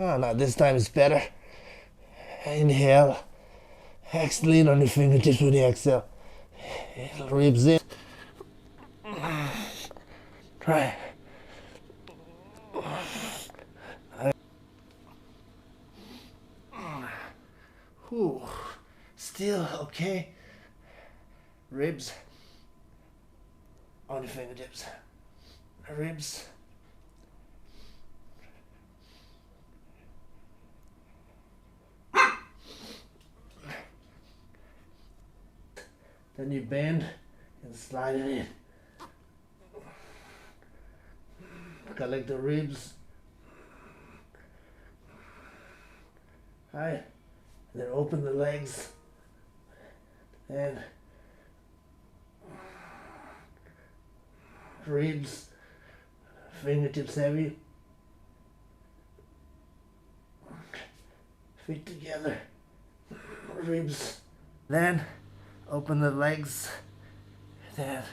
Oh, now this time it's better. Inhale. Exhale, lean on your fingertips with the exhale. Ribs in. Try. Whew. Still okay. Ribs on your fingertips. Ribs. Then you bend and slide it in. Collect the ribs. Right. Then open the legs. And ribs, fingertips heavy. Feet together. Ribs. Then open the legs. Then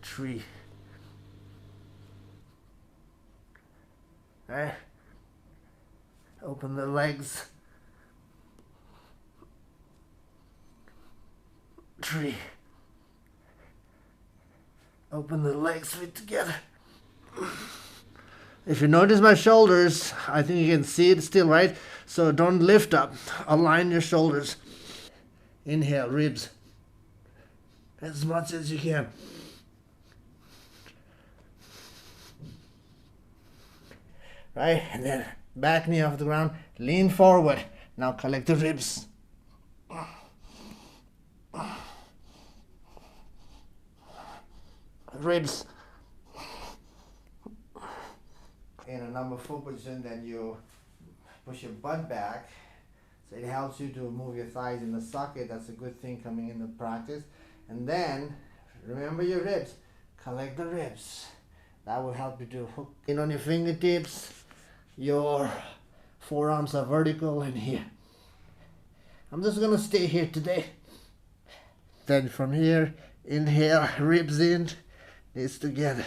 tree. Right? Open the legs. Tree. Open the legs, feet together. If you notice my shoulders, I think you can see it still, right? So don't lift up. Align your shoulders. Inhale, ribs. As much as you can. Right? And then back knee off the ground. Lean forward. Now collect the ribs. Ribs. In a number 4 position, then you push your butt back. So it helps you to move your thighs in the socket. That's a good thing coming into practice. And then remember your ribs. Collect the ribs. That will help you to hook in on your fingertips. Your forearms are vertical and here. I'm just gonna stay here today. Then from here, inhale, ribs in, knees together.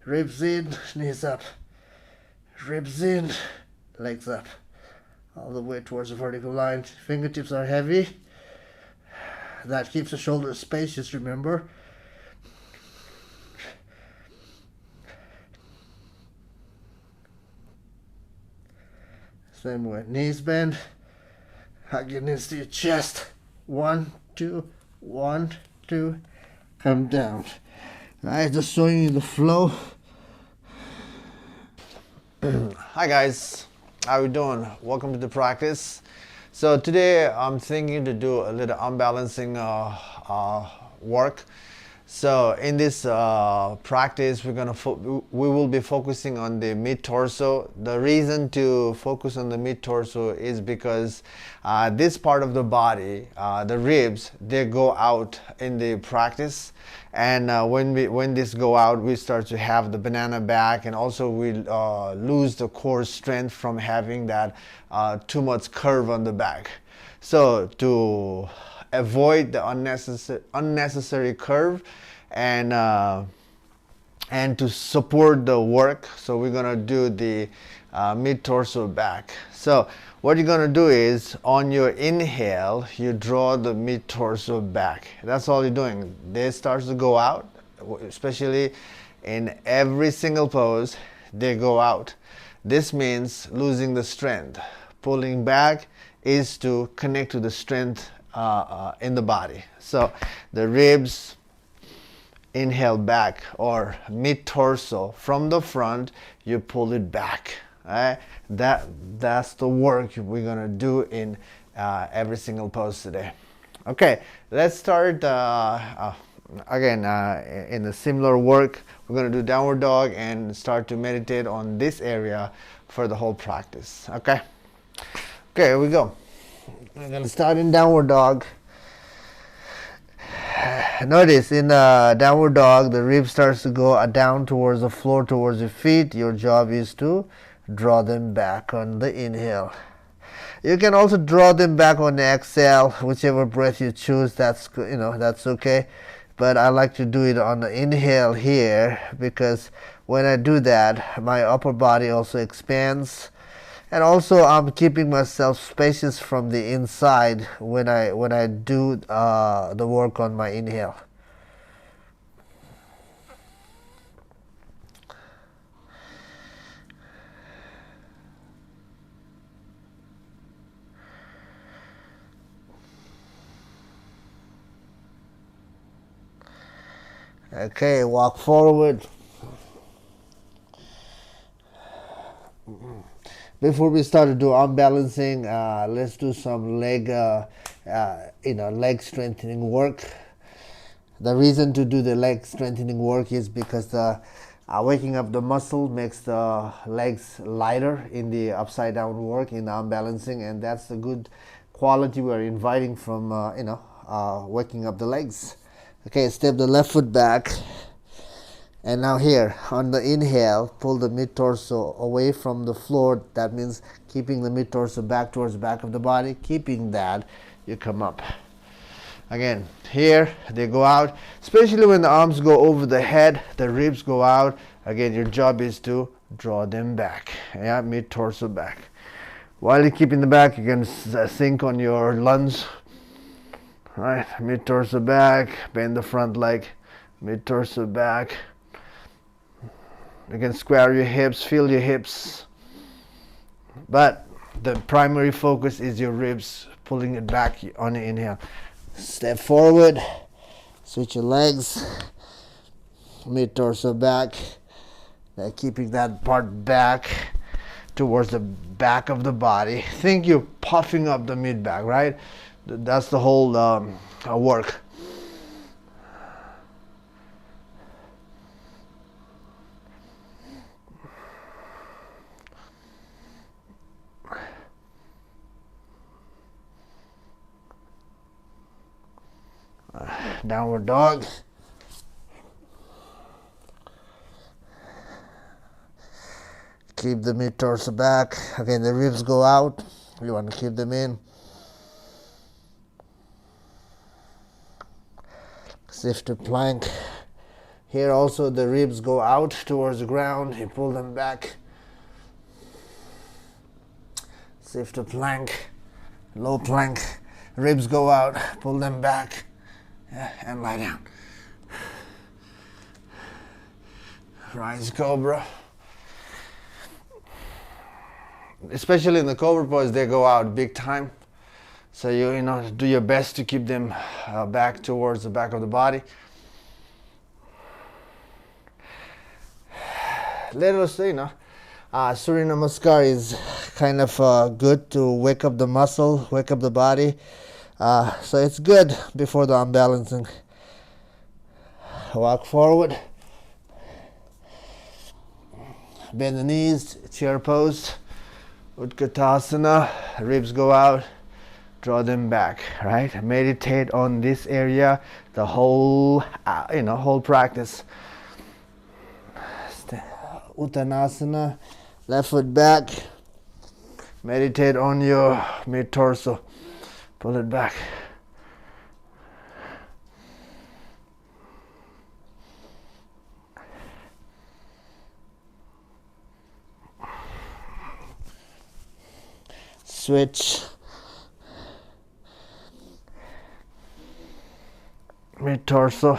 Ribs in, knees up. Ribs in, legs up. All the way towards the vertical line. Fingertips are heavy. That keeps the shoulders spacious, remember. Same way. Knees bend. Hug your knees to your chest. 1, 2, 1, 2. Come down. Right, just showing you the flow. Hi guys, how you doing? Welcome to the practice. So today I'm thinking to do a little unbalancing work. So in this practice, we will be focusing on the mid torso. The reason to focus on the mid torso is because this part of the body, the ribs, they go out in the practice, and when this go out, we start to have the banana back, and also we lose the core strength from having that too much curve on the back. So to avoid the unnecessary curve and to support the work, so we're gonna do the mid torso back. So what you're gonna do is on your inhale, you draw the mid torso back. That's all you're doing. This starts to go out, especially in every single pose, they go out. This means losing the strength. Pulling back is to connect to the strength in the body. So the ribs, inhale back, or mid torso from the front, you pull it back. Right? That's the work we're gonna do in every single pose today. Okay, let's start again in a similar work. We're gonna do downward dog and start to meditate on this area for the whole practice. Okay, here we go. We're gonna start in downward dog. Notice in downward dog, the rib starts to go down towards the floor, towards your feet. Your job is to draw them back on the inhale. You can also draw them back on the exhale, whichever breath you choose. That's that's okay. But I like to do it on the inhale here, because when I do that, my upper body also expands, And also I'm keeping myself spacious from the inside when I do the work on my inhale. Okay, walk forward. Before we start to do arm balancing, let's do some leg strengthening work. The reason to do the leg strengthening work is because waking up the muscle makes the legs lighter in the upside down work, in the arm balancing, and that's the good quality we're inviting from waking up the legs. Okay, step the left foot back. And now here, on the inhale, pull the mid-torso away from the floor. That means keeping the mid-torso back towards the back of the body. Keeping that, you come up. Again, here, they go out. Especially when the arms go over the head, the ribs go out. Again, your job is to draw them back. Yeah, mid-torso back. While you're keeping the back, you can sink on your lunge. Right, mid-torso back, bend the front leg, mid-torso back. You can square your hips, feel your hips. But the primary focus is your ribs, pulling it back on the inhale. Step forward, switch your legs, mid-torso back. Keeping that part back towards the back of the body. Think you're puffing up the mid-back, right? That's the whole work. Downward dog. Keep the mid-torso back. Again, the ribs go out. You want to keep them in. Shift to plank. Here also the ribs go out towards the ground. You pull them back. Shift to plank. Low plank. Ribs go out. Pull them back. Yeah, and lie down. Rise cobra. Especially in the cobra pose, they go out big time. So you do your best to keep them back towards the back of the body. Little, Surya Namaskar is kind of good to wake up the muscle, wake up the body. So it's good before the unbalancing. Walk forward. Bend the knees, chair pose. Utkatasana, ribs go out. Draw them back, right? Meditate on this area, the whole, whole practice. Uttanasana, left foot back. Meditate on your mid-torso. Pull it back. Switch. Mid-torso.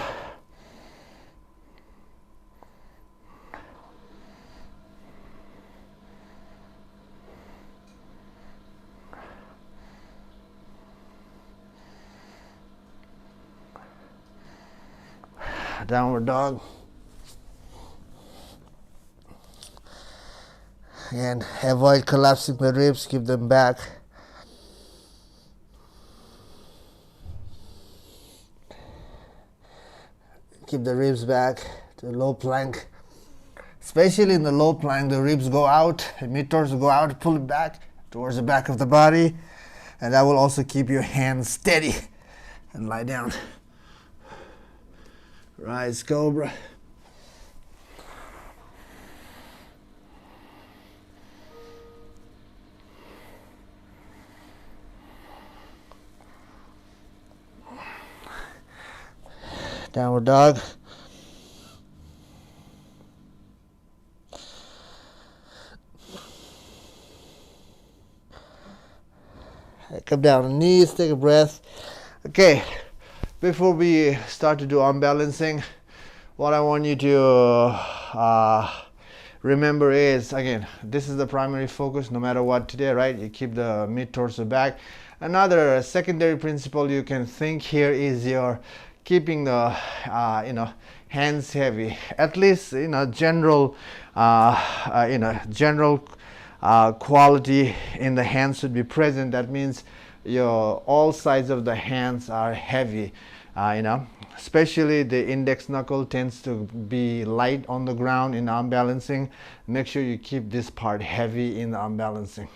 Downward dog. And avoid collapsing the ribs, keep them back. Keep the ribs back to low plank. Especially in the low plank, the ribs go out, the mid-torso go out, pull it back towards the back of the body. And that will also keep your hands steady. And lie down. Rise cobra. Downward dog. Come down on knees, take a breath. Okay, before we start to do arm balancing, what I want you to remember is, again, this is the primary focus no matter what today, right? You keep the mid torso back. Another secondary principle you can think here is you're keeping the hands heavy. At least general quality in the hands should be present. That means your all sides of the hands are heavy. Especially the index knuckle tends to be light on the ground in arm balancing. Make sure you keep this part heavy in the arm balancing.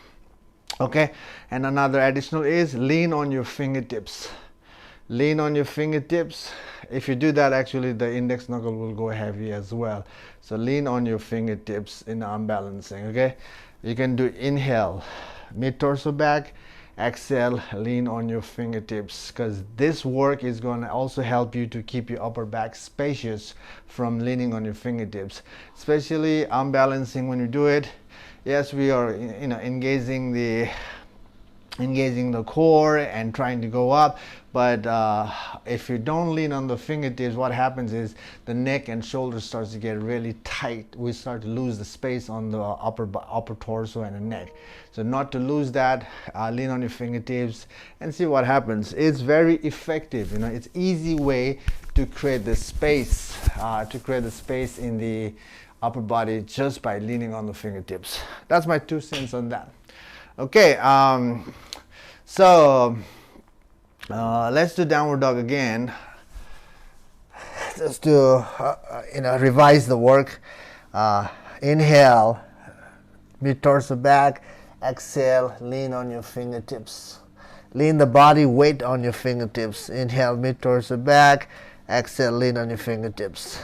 Okay, and another additional is lean on your fingertips. Lean on your fingertips. If you do that, actually the index knuckle will go heavy as well. So lean on your fingertips in arm balancing. Okay, you can do inhale, mid torso back. Exhale, lean on your fingertips, because this work is going to also help you to keep your upper back spacious from leaning on your fingertips. Especially arm balancing, when you do it, yes, we are engaging the core and trying to go up, but if you don't lean on the fingertips, what happens is the neck and shoulders starts to get really tight. We start to lose the space on the upper torso and the neck. So not to lose that, lean on your fingertips and see what happens. It's very effective. It's easy way to create the space in the upper body just by leaning on the fingertips. That's my 2 cents on that. Okay, so let's do downward dog again. Just to revise the work. Inhale, mid torso back. Exhale, lean on your fingertips. Lean the body weight on your fingertips. Inhale, mid torso back. Exhale, lean on your fingertips.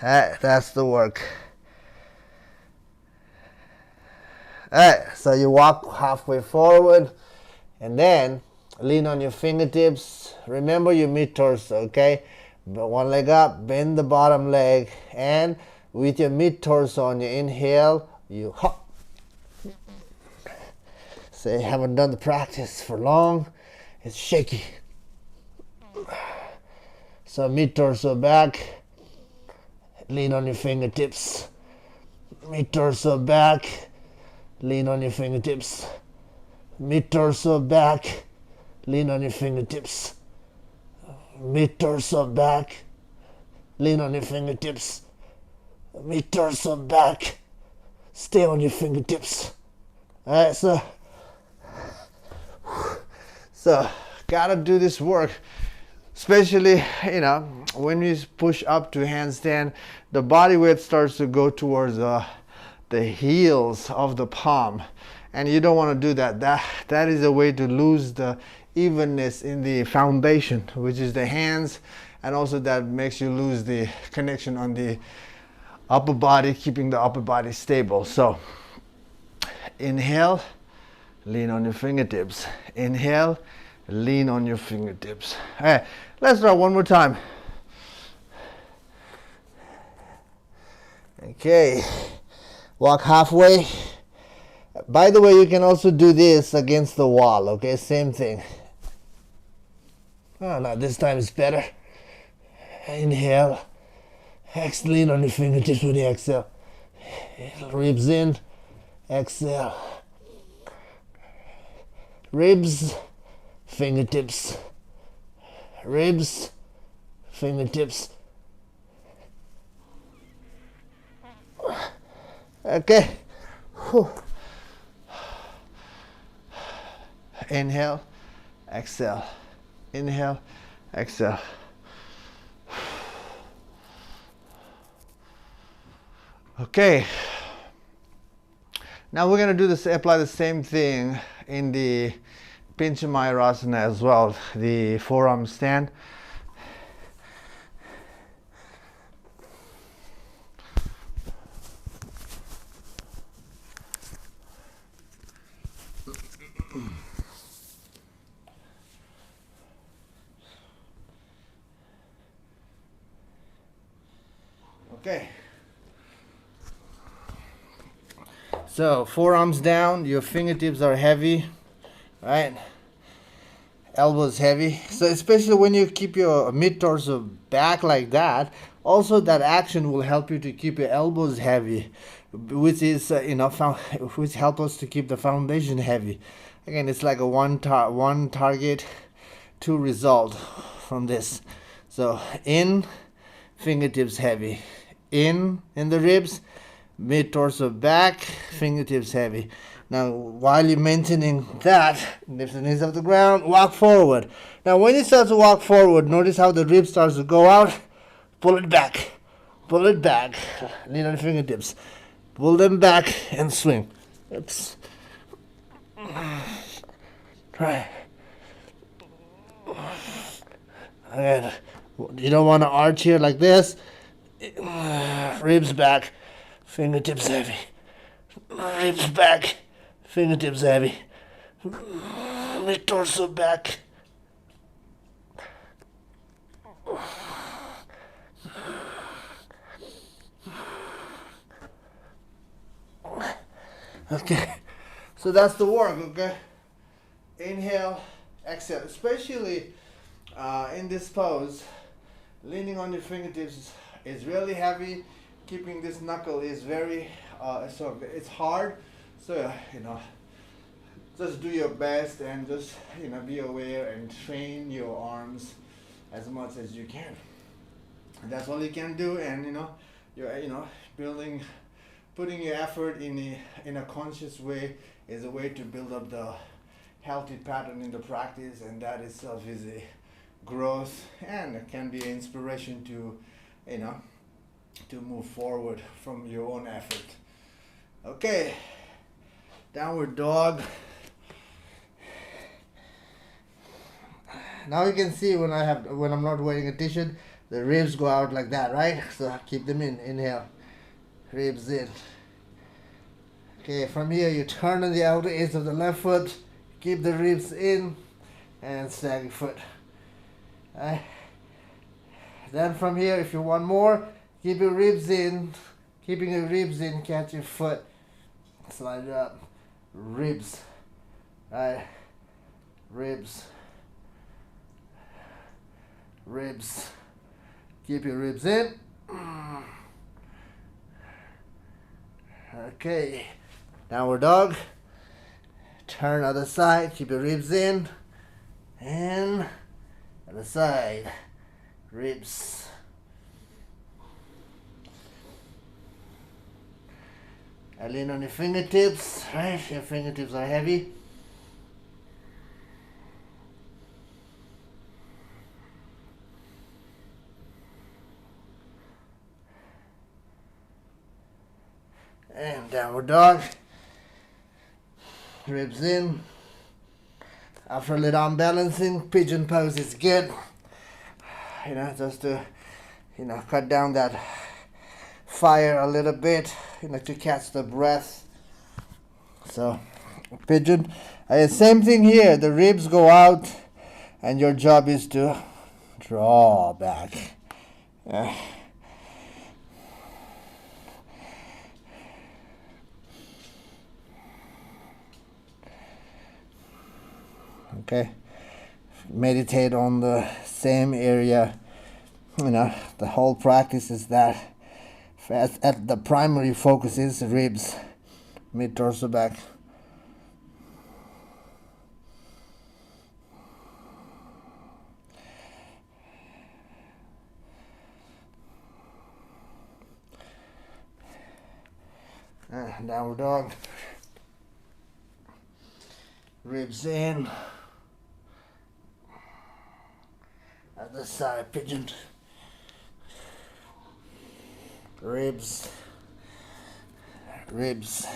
That's the work. Alright, so you walk halfway forward and then lean on your fingertips. Remember your mid torso, okay? One leg up, bend the bottom leg, and with your mid torso on your inhale, you hop. Say, haven't done the practice for long, it's shaky. So mid torso back, lean on your fingertips. Mid torso back. Lean on your fingertips. Mid torso back. Lean on your fingertips. Mid torso back. Lean on your fingertips. Mid torso back. Stay on your fingertips. Alright, so gotta do this work. Especially, when we push up to handstand, the body weight starts to go towards the heels of the palm, and you don't want to do that. That is a way to lose the evenness in the foundation, which is the hands, and also that makes you lose the connection on the upper body, keeping the upper body stable. So inhale, lean on your fingertips. Inhale, lean on your fingertips. All right, let's try one more time. Okay. Walk halfway. By the way, you can also do this against the wall, okay? Same thing. Oh, no, this time it's better. Inhale. Exhale, lean on your fingertips with the exhale. Ribs in. Exhale. Ribs, fingertips. Ribs, fingertips. Okay. Whew. Inhale, exhale. Inhale, exhale. Okay. Now we're going to do this, apply the same thing in the Pinchamayurasana as well, the forearm stand. Okay. So forearms down, your fingertips are heavy. right? Elbows heavy. So especially when you keep your mid torso back like that, also that action will help you to keep your elbows heavy, which is which help us to keep the foundation heavy. Again, it's like a one target, two result from this. So in, fingertips heavy, in the ribs, mid torso back, fingertips heavy. Now, while you're maintaining that, lift the knees off the ground, walk forward. Now, when you start to walk forward, notice how the rib starts to go out. Pull it back, lean on the fingertips, pull them back and swing. Oops. Try. Again, you don't want to arch here like this. Ribs back, fingertips heavy. Ribs back, fingertips heavy. Mid torso back. Okay, so that's the work. Okay, inhale, exhale. Especially in this pose, leaning on your fingertips is really heavy. Keeping this knuckle is very it's hard. So just do your best and just be aware and train your arms as much as you can. And that's all you can do. And you're building, putting your effort in a conscious way is a way to build up the healthy pattern in the practice, and that itself is a growth and it can be an inspiration to to move forward from your own effort. Okay, downward dog. Now you can see when I'm not wearing a t-shirt, the ribs go out like that, right? So keep them in. Inhale, ribs in. Okay, from here you turn on the outer edge of the left foot, keep the ribs in, and snag your foot. Right. Then from here, if you want more, keep your ribs in. Keeping your ribs in, catch your foot, slide it up. Ribs, right? Ribs. Ribs. Keep your ribs in. Okay, downward dog. Turn other side, keep your ribs in. And other side, ribs. I lean on your fingertips, right? Your fingertips are heavy. And downward dog. Ribs in. After a little unbalancing, pigeon pose is good. Just to, cut down that fire a little bit, to catch the breath. So, pigeon. Same thing here. The ribs go out, and your job is to draw back. Okay, meditate on the same area. The whole practice is that at the primary focus is ribs, mid torso back. Downward dog. Ribs in. Other side, pigeon. Ribs. Ribs.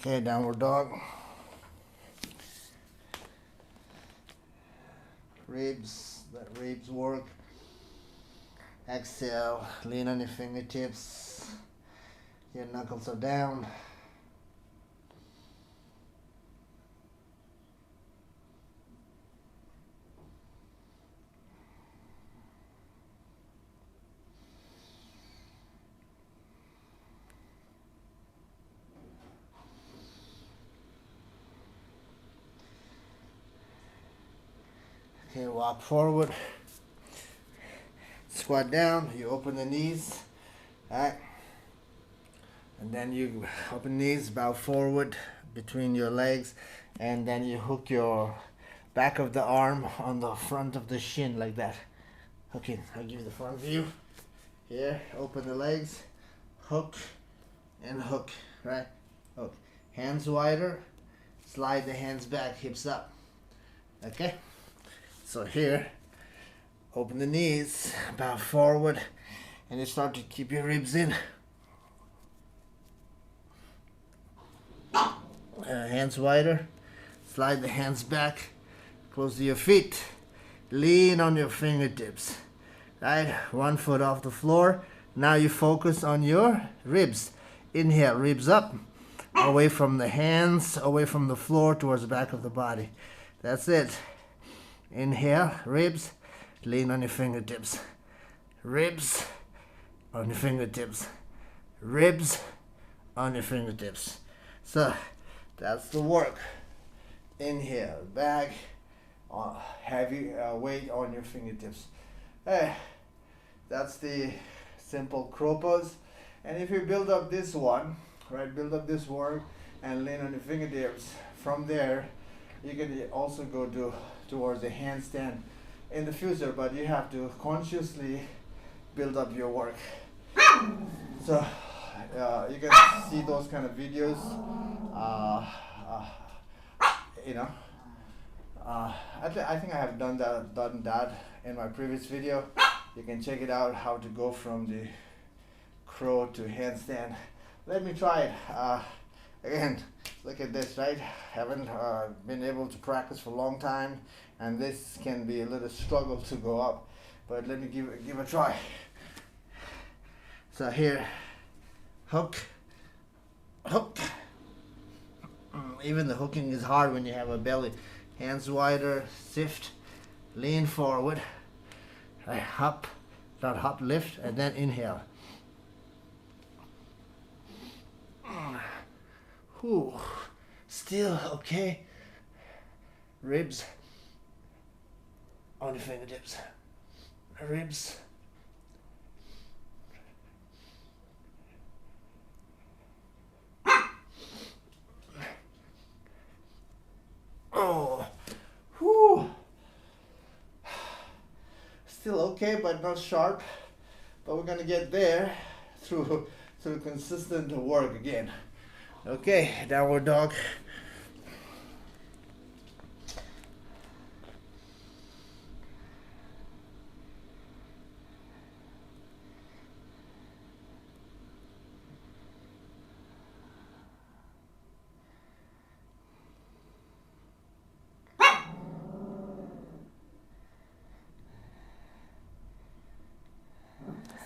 Okay, downward dog. Ribs, let ribs work. Exhale, lean on your fingertips. Your knuckles are down. Okay, walk forward. Squat down, you open the knees. Alright. And then you open knees, bow forward between your legs, and then you hook your back of the arm on the front of the shin like that. Okay, I'll give you the front view. Here, open the legs, hook and hook, right? Hook. Hands wider, slide the hands back, hips up. Okay? So here, open the knees, bow forward, and you start to keep your ribs in. Hands wider, slide the hands back, close to your feet, lean on your fingertips, right? One foot off the floor. Now you focus on your ribs. Inhale, ribs up, away from the hands, away from the floor, towards the back of the body. That's it. Inhale, ribs, lean on your fingertips. Ribs on your fingertips. Ribs on your fingertips. So that's the work. Inhale, back, heavy weight on your fingertips. Hey, that's the simple crow pose. And if you build up this one, right, build up this work and lean on your fingertips, from there you can also go towards the handstand in the future, but you have to consciously build up your work. So you can see those kind of videos. I think I have done that in my previous video. You can check it out, how to go from the crow to handstand. Let me try it. Again, look at this, right? Haven't been able to practice for a long time, and this can be a little struggle to go up, but let me give a try. So here, hook, hook. Even the hooking is hard when you have a belly. Hands wider, sift, lean forward, hop, not hop, lift, and then inhale. Whew. Still okay. Ribs on your fingertips. Ribs. Oh, whew. Still okay, but not sharp. But we're gonna get there through consistent work again. Okay, downward dog.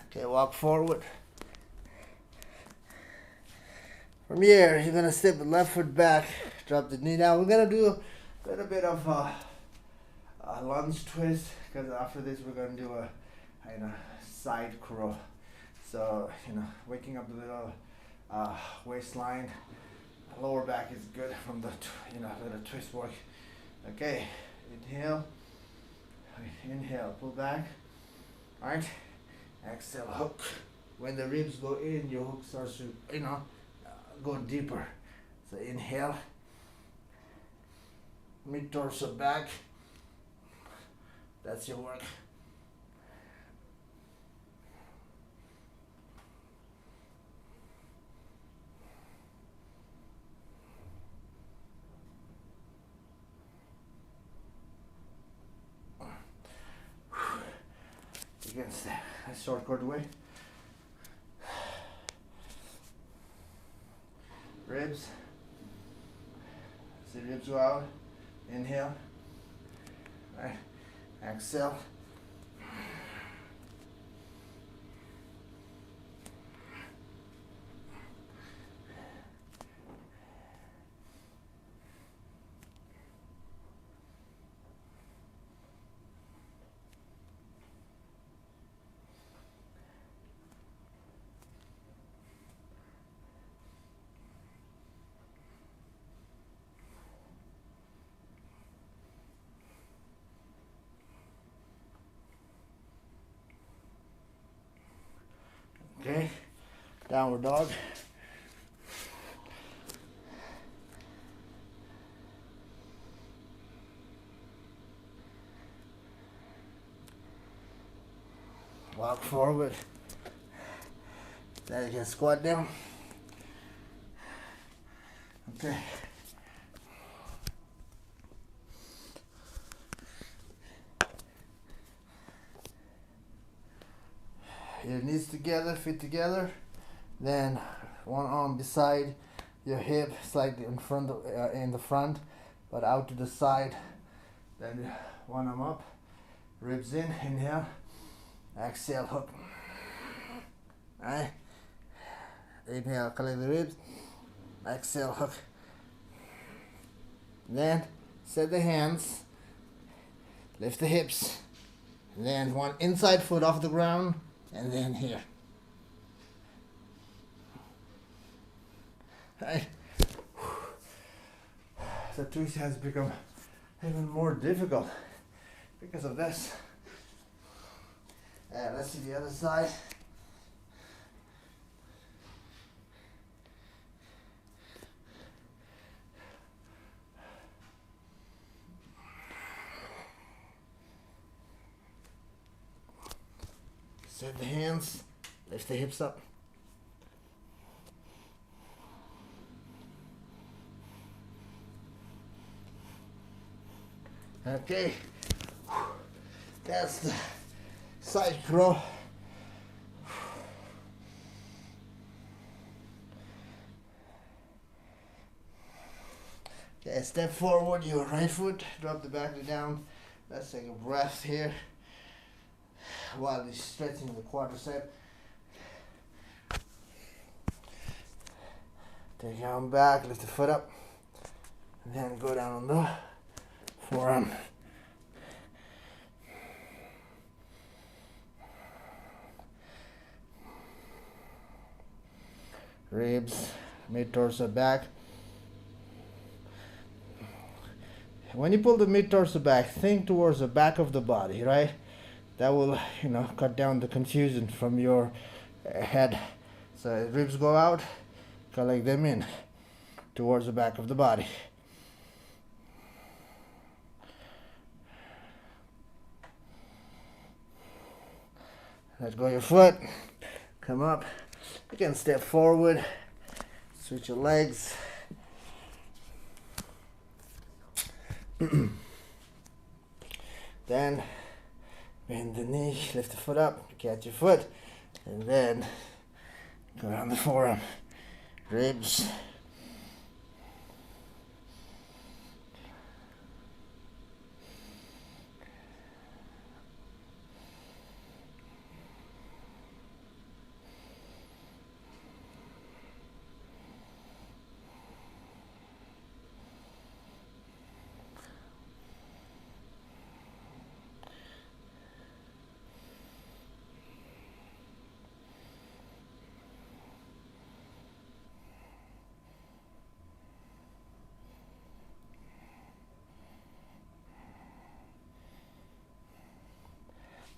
Okay, walk forward. From here, you're gonna step the left foot back, drop the knee down. We're gonna do a little bit of a lunge twist, because after this we're gonna do a side crow. So waking up the little waistline, lower back is good from the little twist work. Okay, inhale, pull back. All right, exhale, hook. When the ribs go in, your hook starts to go deeper. So inhale, mid torso back. That's your work. Against a shortcut way. Ribs, ribs go out. Inhale. Right. Exhale. Okay, downward dog. Walk forward. Then you can squat down. Okay. Your knees together, feet together. Then one arm beside your hip, slightly in front, in the front, but out to the side. Then one arm up, ribs in. Inhale, exhale, hook. Alright. Inhale, collect the ribs. Exhale, hook. Then set the hands, lift the hips. Then one inside foot off the ground, and then here. Right. The twist has become even more difficult because of this. Let's see the other side. Set the hands, lift the hips up. Okay, that's the side crawl. Okay, step forward, your right foot, drop the back knee down. Let's take a breath here while you're stretching the quadricep. Take your arm back, lift the foot up, and then go down on the forearm. Ribs, mid torso back. When you pull the mid torso back, think towards the back of the body, right? That will, cut down the confusion from your head. So ribs go out, collect them in towards the back of the body. Let go your foot, come up. You can step forward, switch your legs. Then bend the knee, lift the foot up, catch your foot, and then go down the forearm. Ribs.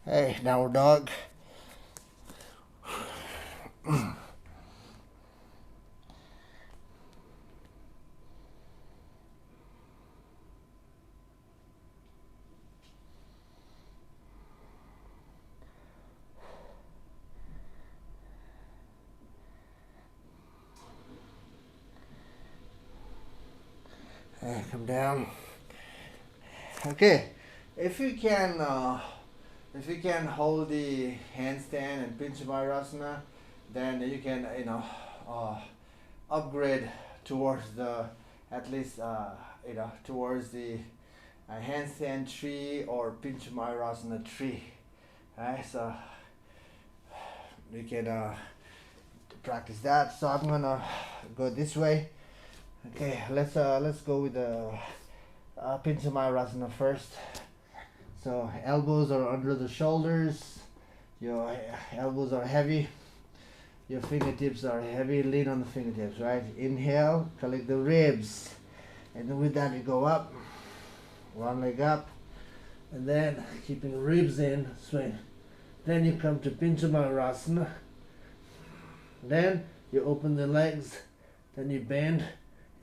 Hey, downward dog. Hey, come down. Okay, if you can hold the handstand and pinch virasana, then you can upgrade towards the at least towards the handstand tree or Pincha Mayurasana tree. Right, so we can practice that. So I'm gonna go this way. Okay, let's go with the Pincha Mayurasana first. So elbows are under the shoulders. Your elbows are heavy. Your fingertips are heavy. Lean on the fingertips. Right. Inhale. Collect the ribs, and then with that you go up. One leg up, and then keeping the ribs in. Swing. Then you come to Pincha Mayurasana. Then you open the legs. Then you bend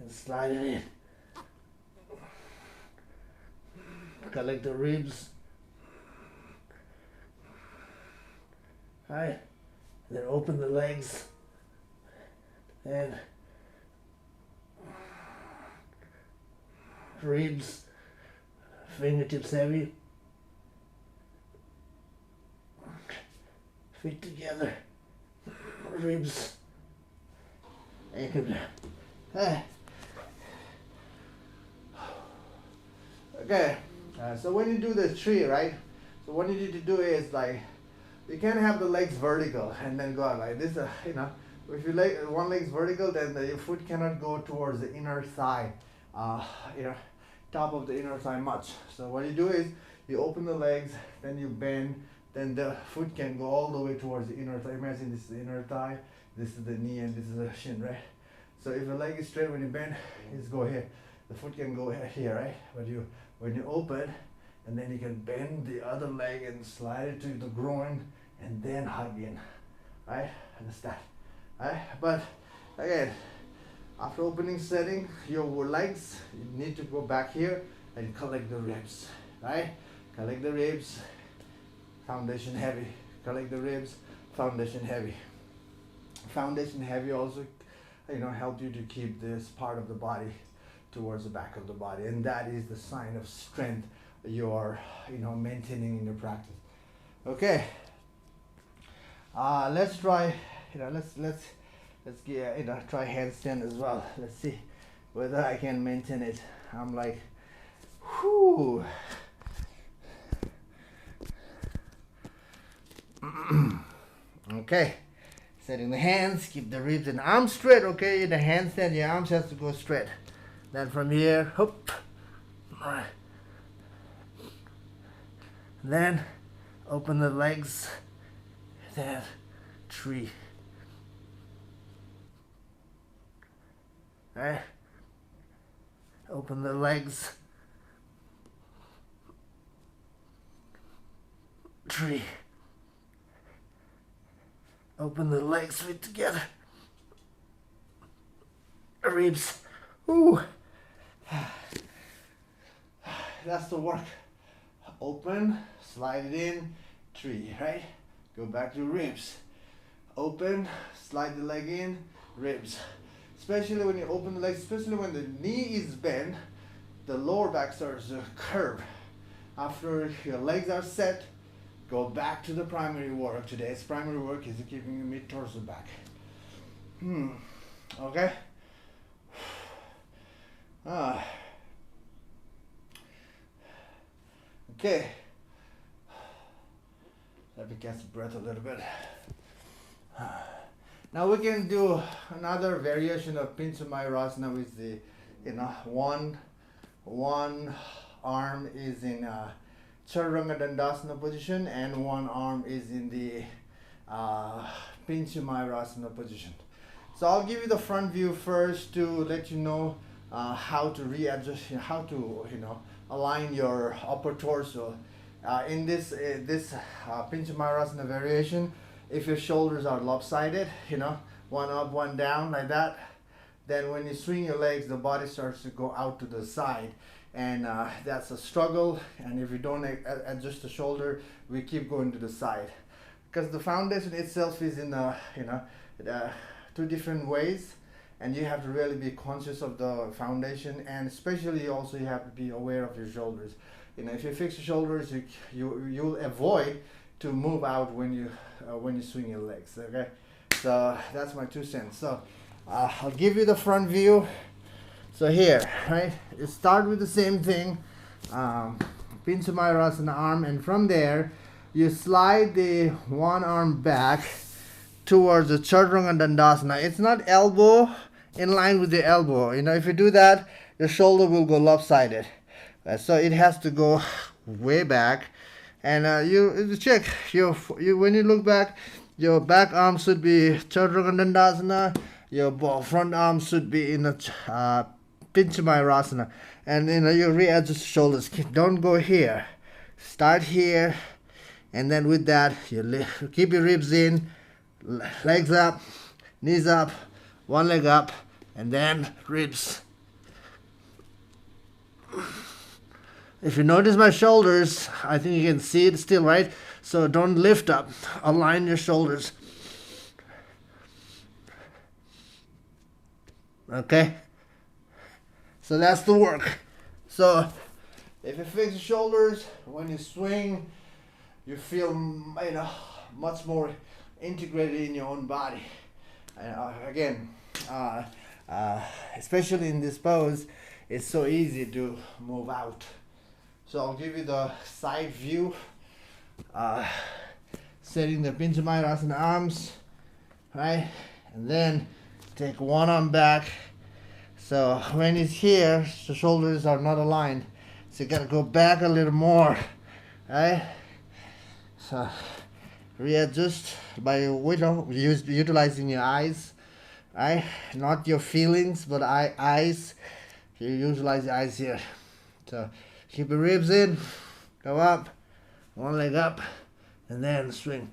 and slide it in. Collect the ribs. Right. And then open the legs. And ribs. Fingertips heavy. Feet together. Ribs. Ankle. Okay. So when you do the tree, right? So what you need to do is like, you can't have the legs vertical and then go out like this. If your one leg's vertical, then your foot cannot go towards the inner thigh. Top of the inner thigh much. So what you do is you open the legs, then you bend, then the foot can go all the way towards the inner thigh. Imagine this is the inner thigh, this is the knee, and this is the shin, right? So if the leg is straight, when you bend, it's go here. The foot can go here, right? But when you open, and then you can bend the other leg and slide it to the groin, and then hug in, right? Understand, right? But again, after opening setting, your legs, you need to go back here and collect the ribs, right? Collect the ribs, foundation heavy. Collect the ribs, foundation heavy. Foundation heavy also, help you to keep this part of the body towards the back of the body, and that is the sign of strength you're, maintaining in your practice. Okay. Let's try, let's get, try handstand as well. Let's see whether I can maintain it. I'm like, whoo. Okay. Setting the hands, keep the ribs and arms straight. Okay, the handstand, your arms has to go straight. Then from here, hop. All right. Then open the legs. Then tree. Right? Open the legs. Tree. Open the legs, feet together. Ribs. Ooh. That's the work. Open, slide it in, tree, right? Go back to ribs. Open, slide the leg in, ribs. Especially when you open the legs, especially when the knee is bent, the lower back starts to curve. After your legs are set, go back to the primary work. Today's primary work is keeping your mid torso back. Okay? Okay. Let me catch the breath a little bit. Now we can do another variation of Pincha Mayurasana with the, one arm is in Chaturanga Dandasana position and one arm is in the Pincha Mayurasana position. So I'll give you the front view first to let you know how to readjust, how to align your upper torso. In this Pincha Mayurasana variation, if your shoulders are lopsided, one up, one down like that, then when you swing your legs, the body starts to go out to the side, and that's a struggle. And if you don't adjust the shoulder, we keep going to the side, because the foundation itself is in two different ways, and you have to really be conscious of the foundation, and especially also you have to be aware of your shoulders. If you fix your shoulders, you'll avoid to move out when you swing your legs. Okay, so that's my 2 cents. So I'll give you the front view. So here, right, you start with the same thing, Pincha Mayurasana arm, and from there you slide the one arm back towards the Chaturanga Dandasana. It's not elbow in line with the elbow. You know, if you do that, your shoulder will go lopsided. So it has to go way back. And you check, you when you look back, your back arm should be Chaturanga Dandasana, your front arm should be in a Pincha Mayurasana. And you readjust shoulders. Don't go here. Start here, and then with that, you keep your ribs in, legs up, knees up, one leg up, and then ribs. If you notice my shoulders, I think you can see it still, right? So don't lift up. Align your shoulders. Okay? So that's the work. So if you fix your shoulders, when you swing, you feel, much more integrated in your own body. Again, especially in this pose, it's so easy to move out. So I'll give you the side view. Setting the Pincha Mayurasana arms, right? And then take one arm back. So when it's here, the shoulders are not aligned. So you gotta go back a little more, right? So readjust by utilizing your eyes, right? Not your feelings, but eyes. You utilize your eyes here. So keep your ribs in, go up, one leg up, and then swing.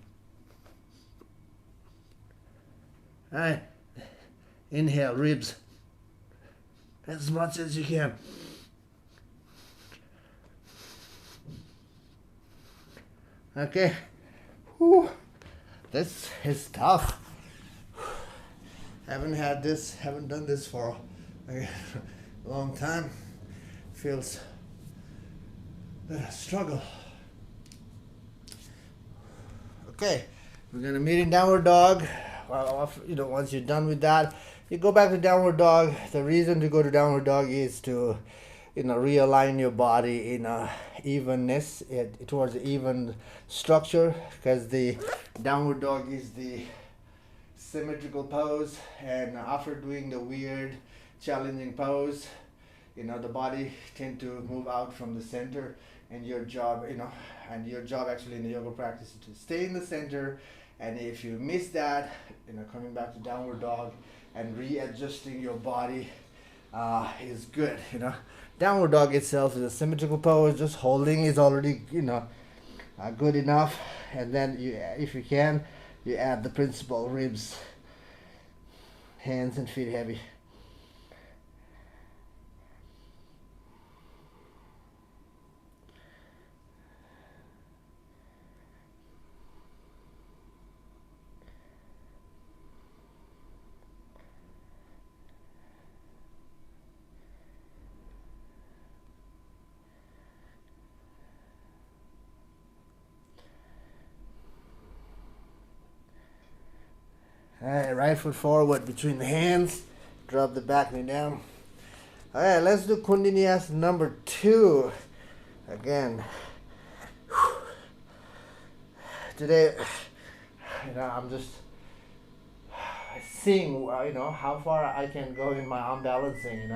All right. Inhale, ribs, as much as you can. Okay. Whew. This is tough. Haven't done this for a long time. Feels a struggle. Okay, we're gonna meet in downward dog. Well, once you're done with that, you go back to downward dog. The reason to go to downward dog is to, realign your body in a evenness, towards the even structure, because the downward dog is the symmetrical pose, and after doing the weird, challenging pose, the body tend to move out from the center, and your job, actually in the yoga practice is to stay in the center. And if you miss that, coming back to downward dog and readjusting your body is good. Downward dog itself is a symmetrical pose. Just holding is already, good enough. And then if you can, you add the principal ribs, hands and feet heavy. Alright, right foot forward between the hands. Drop the back knee down. Alright, let's do Kundalini number 2. Again. Today, I'm just seeing, how far I can go in my arm balancing,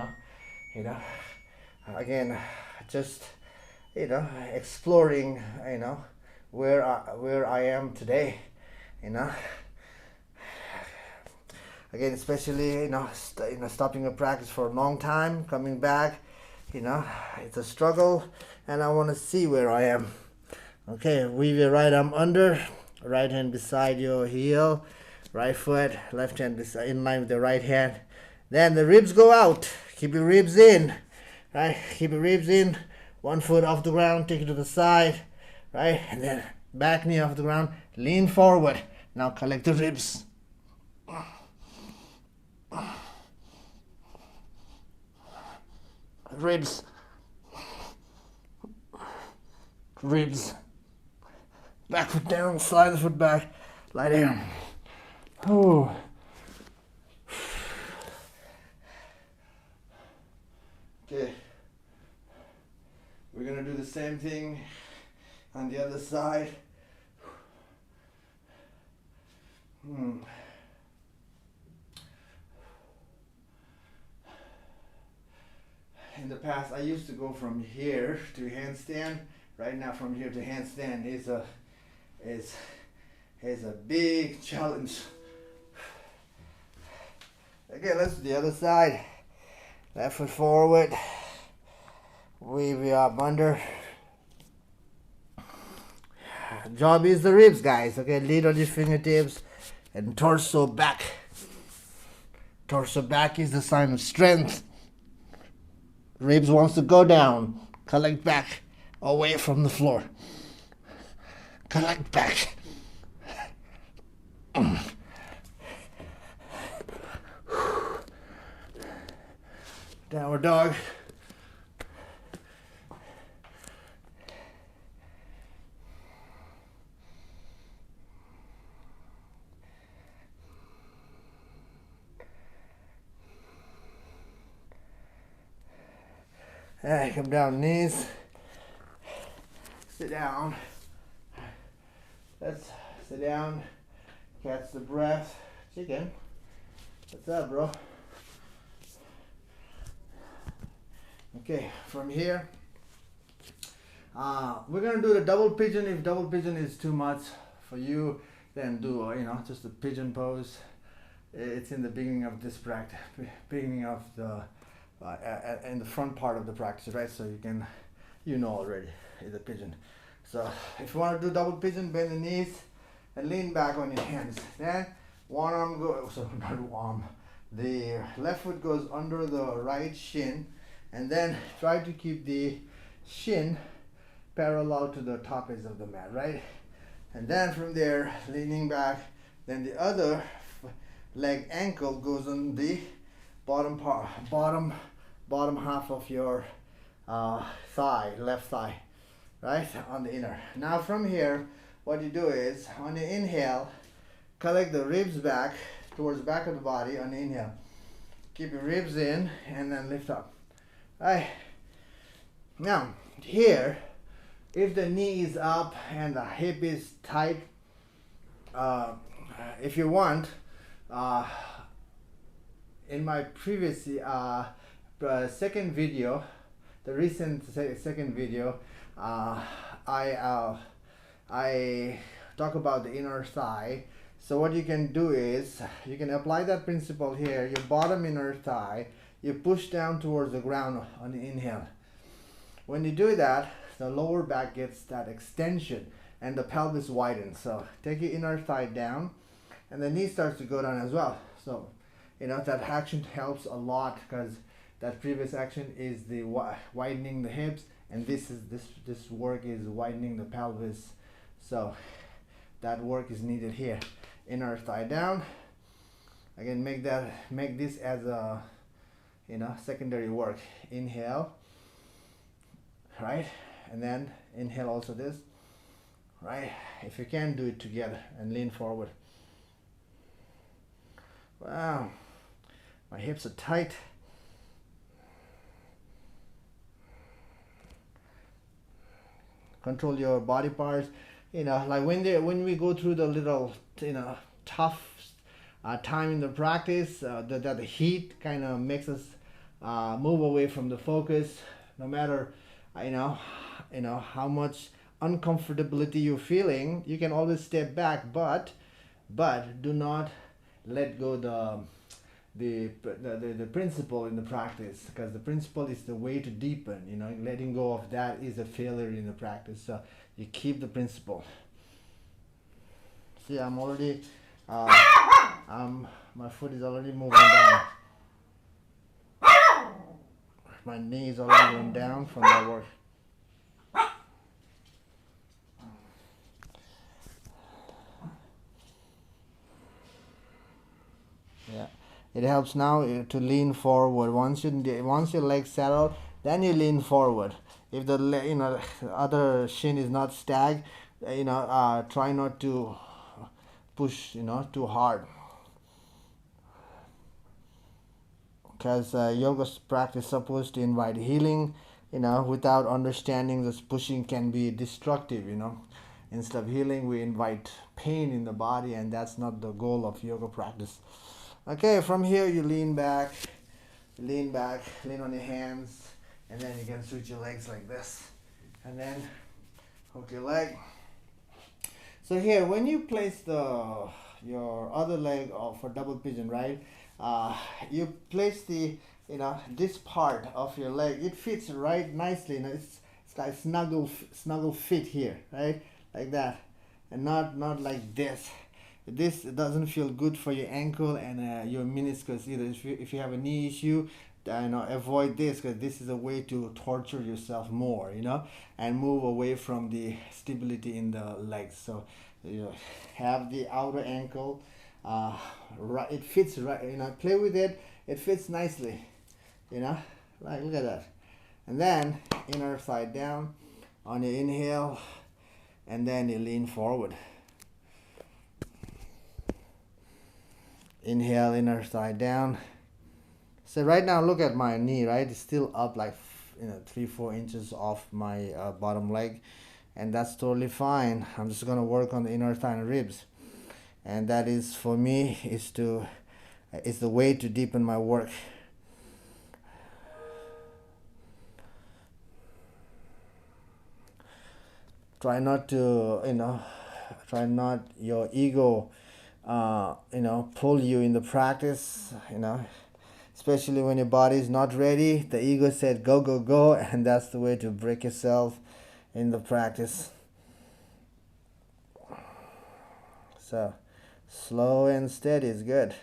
Again, just, exploring, where I am today, Again, especially, stopping a practice for a long time, coming back, it's a struggle, and I want to see where I am. Okay, weave your right arm under, right hand beside your heel, right foot, left hand in line with the right hand. Then the ribs go out. Keep your ribs in, right? Keep your ribs in. One foot off the ground, take it to the side, right? And then back knee off the ground, lean forward. Now collect the ribs. Ribs. Ribs. Back foot down, slide the foot back, lie down. Oh. same thing on the other side. In the past, I used to go from here to handstand. Right now, from here to handstand is a big challenge. Okay, let's do the other side. Left foot forward. Wave it up under. Job is the ribs, guys. Okay, lead on your fingertips and torso back. Torso back is the sign of strength. Ribs wants to go down. Collect back, away from the floor. Collect back. Downward dog. Alright, come down knees. Sit down. Let's sit down. Catch the breath. Chicken. What's up, bro? Okay, from here, we're gonna do the double pigeon. If double pigeon is too much for you, then do just a pigeon pose. It's in the beginning of this practice, beginning of the in the front part of the practice, right? So you know already is a pigeon. So if you want to do double pigeon, bend the knees and lean back on your hands. Then one arm goes, so not one arm. The left foot goes under the right shin, and then try to keep the shin parallel to the top edge of the mat, right? And then from there, leaning back, then the other leg ankle goes on the bottom half of your thigh, left thigh, right, on the inner. Now from here, what you do is on the inhale, collect the ribs back towards the back of the body on the inhale. Keep your ribs in and then lift up. Right. Now here, if the knee is up and the hip is tight, if you want, in my previous second video, the recent second video, I talk about the inner thigh. So what you can do is you can apply that principle here. Your bottom inner thigh, you push down towards the ground on the inhale. When you do that, the lower back gets that extension and the pelvis widens. So take your inner thigh down and the knee starts to go down as well. So that action helps a lot, because that previous action is the widening the hips, and this work is widening the pelvis. So that work is needed here. Inner thigh down. Again, make this as a secondary work. Inhale, right, and then inhale also this, right. If you can, do it together and lean forward. Wow, my hips are tight. Control your body parts. Like when we go through the little tough time in the practice, the heat kind of makes us move away from the focus. No matter how much uncomfortability you're feeling, you can always step back, but do not let go the principle in the practice, because the principle is the way to deepen. Letting go of that is a failure in the practice. So you keep the principle. See, I'm already my foot is already moving down. My knee is already going down from that work. Yeah, it helps now to lean forward. Once your legs settle, then you lean forward. If the other shin is not stacked, try not to push too hard, because yoga practice is supposed to invite healing, without understanding this pushing can be destructive. Instead of healing, we invite pain in the body, and that's not the goal of yoga practice. Okay, from here you lean back, lean on your hands, and then you can switch your legs like this, and then hook your leg. So here, when you place your other leg for double pigeon, right? You place this part of your leg. It fits right nicely. It's like snuggle fit here, right? Like that, and not like this. This doesn't feel good for your ankle and your meniscus either. If you have a knee issue, avoid this, because this is a way to torture yourself more, and move away from the stability in the legs. So you have the outer ankle, right, it fits right, play with it, it fits nicely, like, look at that. And then inner side down on your inhale, and then you lean forward. Inhale, inner side down. So right now, look at my knee, right? It's still up like 3-4 inches off my bottom leg, and that's totally fine. I'm just gonna work on the inner thigh and ribs, and that is, for me, is the way to deepen my work. Try not your ego pull you in the practice, especially when your body is not ready. The ego said go, go, go, and that's the way to break yourself in the practice. So slow and steady is good.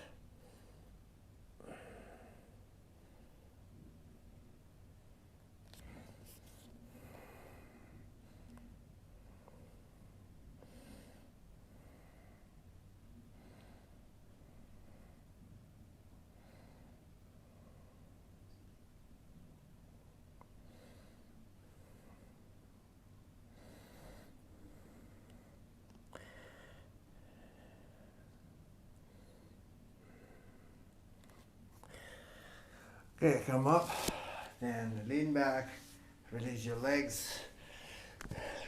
Okay, come up, then lean back, release your legs.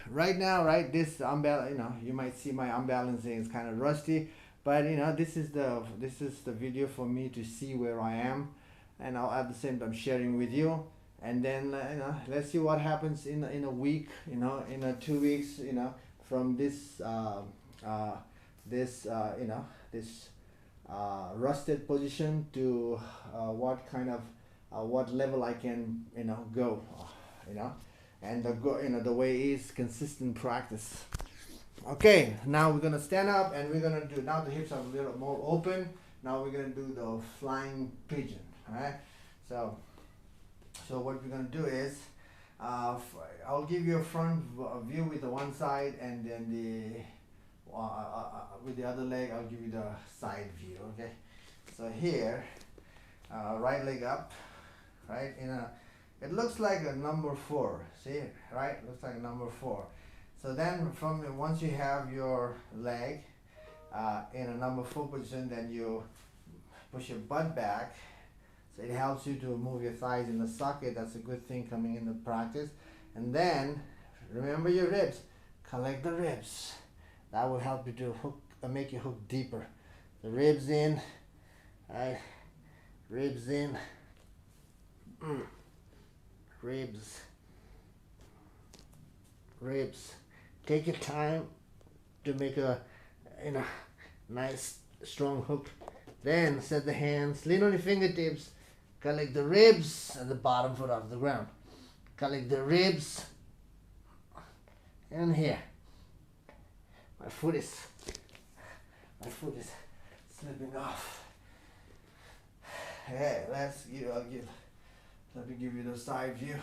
Right now, right, this you might see my unbalancing is kind of rusty, but this is the video for me to see where I am, and I'll at the same time sharing with you. And then let's see what happens in a week, in 2 weeks, from this rusted position to what level I can go, and the way is consistent practice. Okay, now we're gonna stand up, and we're gonna do, now the hips are a little more open. Now we're gonna do the flying pigeon. All right, so what we're gonna do is I'll give you a front view with the one side, and then with the other leg I'll give you the side view. Okay, so here, right leg up, right, it looks like a number 4. See, right, looks like a number 4. So then once you have your leg in a number 4 position, then you push your butt back, so it helps you to move your thighs in the socket. That's a good thing coming in the practice. And then remember your ribs, collect the ribs. That will help you to make you hook deeper. The ribs in, right, ribs in, ribs, ribs. Take your time to make a nice strong hook. Then set the hands, lean on your fingertips, collect the ribs and the bottom foot off the ground. Collect the ribs, and here. My foot is slipping off. Hey, let me give you the side view.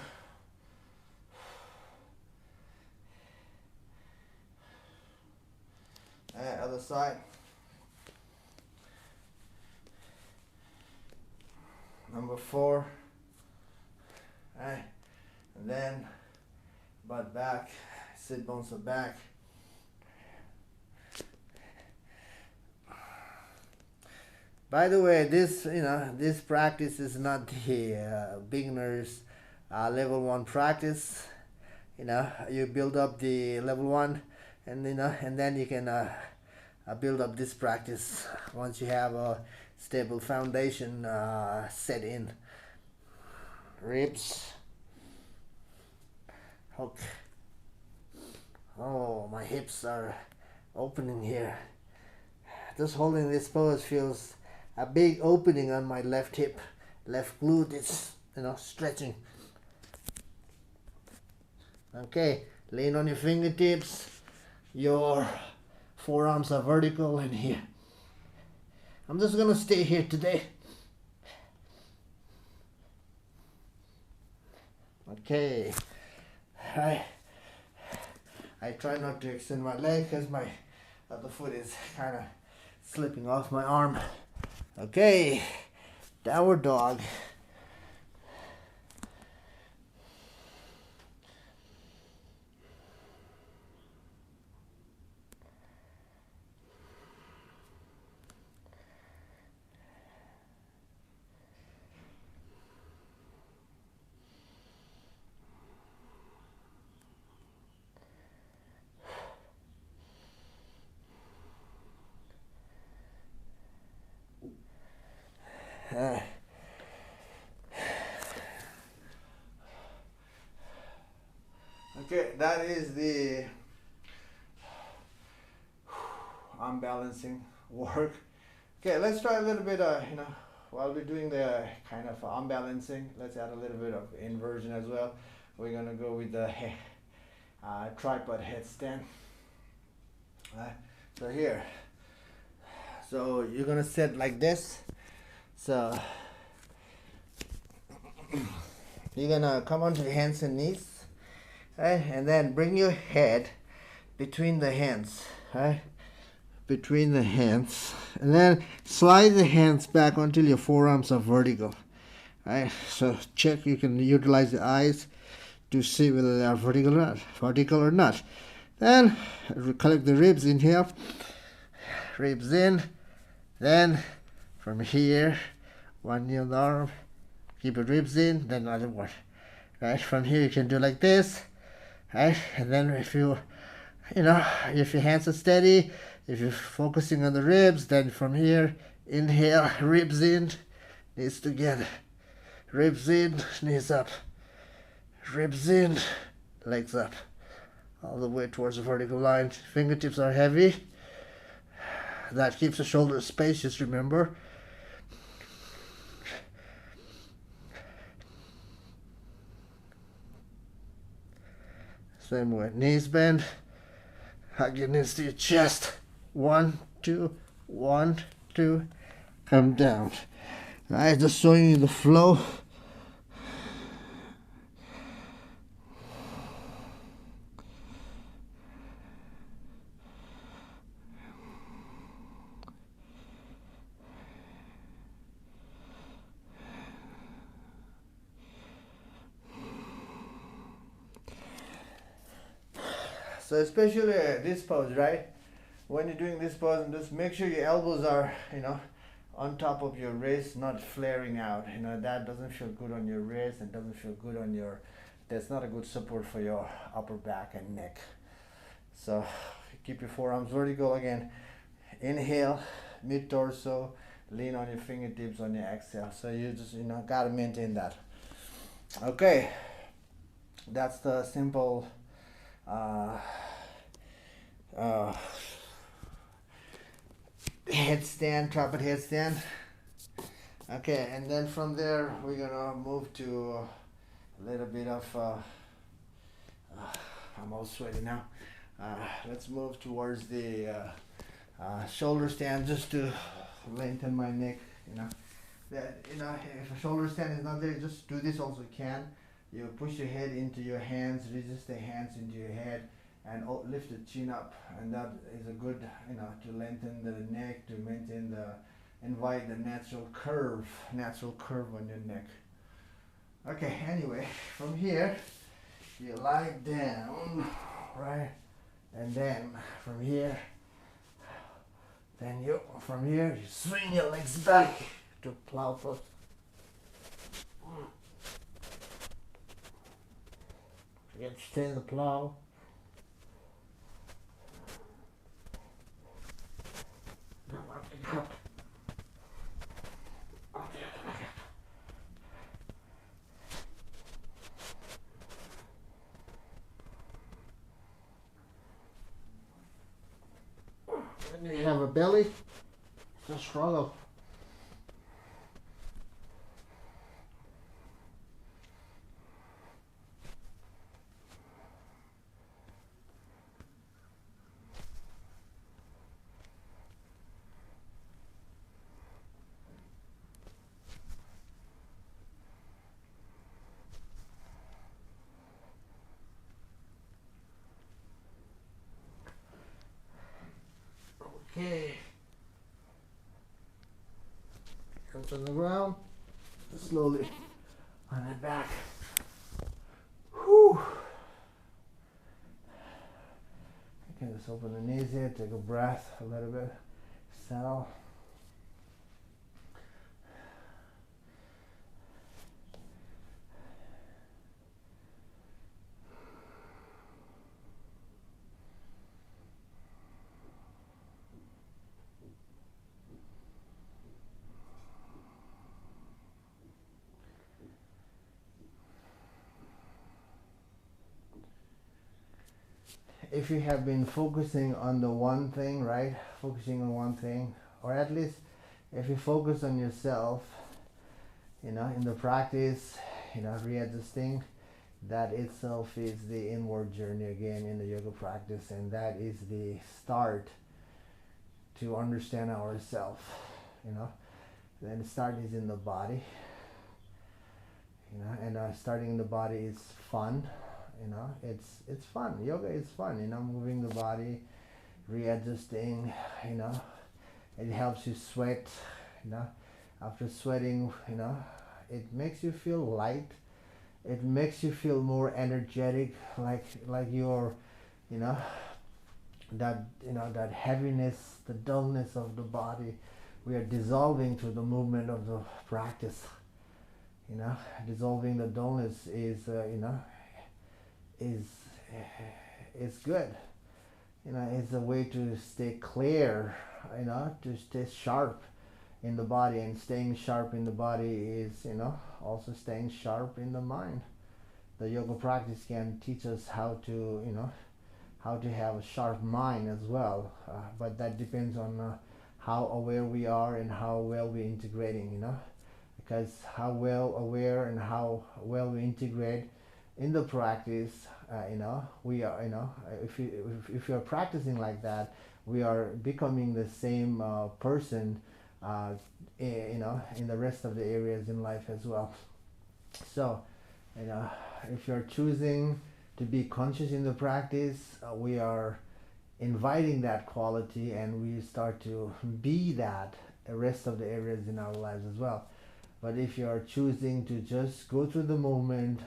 Other side. Number 4. Right. And then butt back, sit bones are back. By the way, this practice is not the beginner's level 1 practice. You build up the level 1, and and then you can build up this practice once you have a stable foundation set in. Ribs, hook. Oh, my hips are opening here. Just holding this pose feels a big opening on my left hip, left glute is stretching. Okay, lean on your fingertips. Your forearms are vertical in here. I'm just gonna stay here today. Okay, I try not to extend my leg because my other foot is kind of slipping off my arm. Okay, downward dog. Okay, that is the arm balancing work. Okay, let's try a little bit while we're doing the kind of arm balancing, let's add a little bit of inversion as well. We're gonna go with the tripod headstand. So here, so you're gonna sit like this. So you're gonna come onto your hands and knees, right? And then bring your head between the hands, right? Between the hands, and then slide the hands back until your forearms are vertical, right? So check, you can utilize the eyes to see whether they are vertical or not. Then collect the ribs in here, ribs in, then from here, one knee on the arm, keep your ribs in, then another one, right? From here you can do like this, right? And then if you if your hands are steady, if you're focusing on the ribs, then from here, inhale, ribs in, knees together, ribs in, knees up, ribs in, legs up, all the way towards the vertical line. Fingertips are heavy. That keeps the shoulders spacious, remember. Same way, knees bend, hug your knees to your chest. 1, 2, 1, 2, come down. Right, just showing you the flow. So especially this pose, right? When you're doing this pose, just make sure your elbows are, on top of your wrist, not flaring out. That doesn't feel good on your wrist and doesn't feel good on your, that's not a good support for your upper back and neck. So keep your forearms vertical again. Inhale, mid-torso, lean on your fingertips on your exhale. So you just, gotta maintain that. Okay, that's the simple headstand, tripod headstand. Okay, and then from there we're gonna move to a little bit of I'm all sweaty now. Let's move towards the shoulder stand, just to lengthen my neck. If a shoulder stand is not there, just do this also can. You push your head into your hands, resist the hands into your head, and lift the chin up, and that is a good, to lengthen the neck, to maintain invite the natural curve on your neck. Okay, anyway, from here, you lie down, right, and then from here, you swing your legs back to plow pose. Again, stay in the plow. When you have a belly, it's a struggle. Okay. Hands on the ground. Slowly on the back. Whew. You can just open the knees here, take a breath a little bit, settle. If you have been focusing on the one thing, right? Focusing on one thing, or at least if you focus on yourself, in the practice, readjusting, that itself is the inward journey again in the yoga practice, and that is the start to understand ourselves, Then the start is in the body, and starting in the body is fun. It's fun. Yoga is fun, moving the body, readjusting, it helps you sweat, after sweating, it makes you feel light, it makes you feel more energetic, like you're, that heaviness, the dullness of the body, we are dissolving through the movement of the practice, dissolving the dullness is good. It's a way to stay clear, to stay sharp in the body, and staying sharp in the body is, also staying sharp in the mind. The yoga practice can teach us how to, how to have a sharp mind as well, but that depends on how aware we are and how well we're integrating, because how well aware and how well we integrate in the practice, we are, if you're practicing like that, we are becoming the same person, in the rest of the areas in life as well. So, if you're choosing to be conscious in the practice, we are inviting that quality, and we start to be that the rest of the areas in our lives as well. But if you are choosing to just go through the movement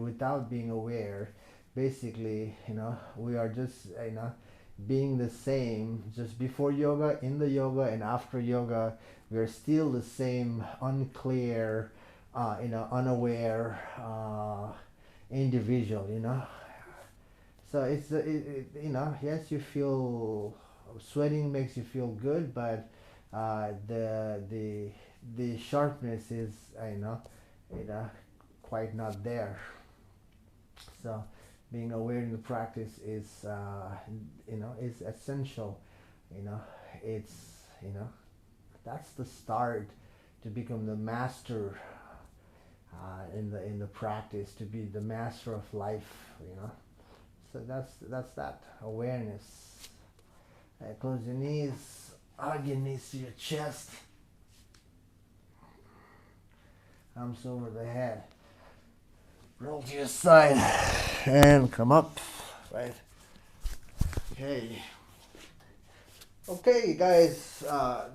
without being aware, basically, we are just, being the same just before yoga, in the yoga, and after yoga. We are still the same unclear, unaware individual, So it's, yes, you feel sweating makes you feel good, but the sharpness is, quite not there. So being aware in the practice is, is essential. It's, that's the start to become the master in the practice, to be the master of life. So that's that awareness. Close your knees, hug your knees to your chest. Arms over the head. Roll to your side and come up, right? Okay, guys,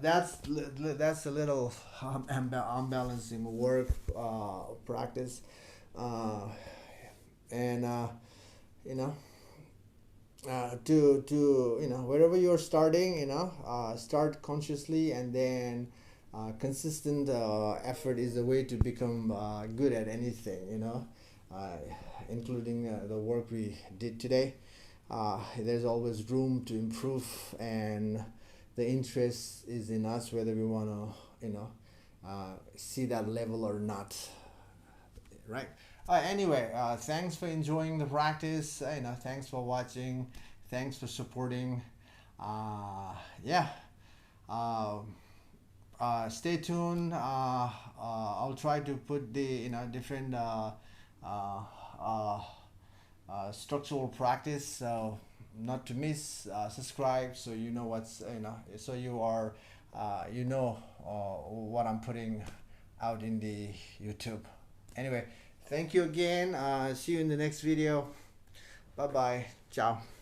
that's a little unbalancing work practice, and to wherever you're starting, start consciously, and then consistent effort is a way to become good at anything. including the work we did today. There's always room to improve, and the interest is in us whether we want to, see that level or not, right? Anyway, thanks for enjoying the practice. Thanks for watching. Thanks for supporting. Yeah. Stay tuned. I'll try to put the different structural practice, so not to miss. Subscribe so you know what's so you are what I'm putting out in the YouTube. Anyway, thank you again. See you in the next video. Bye bye. Ciao.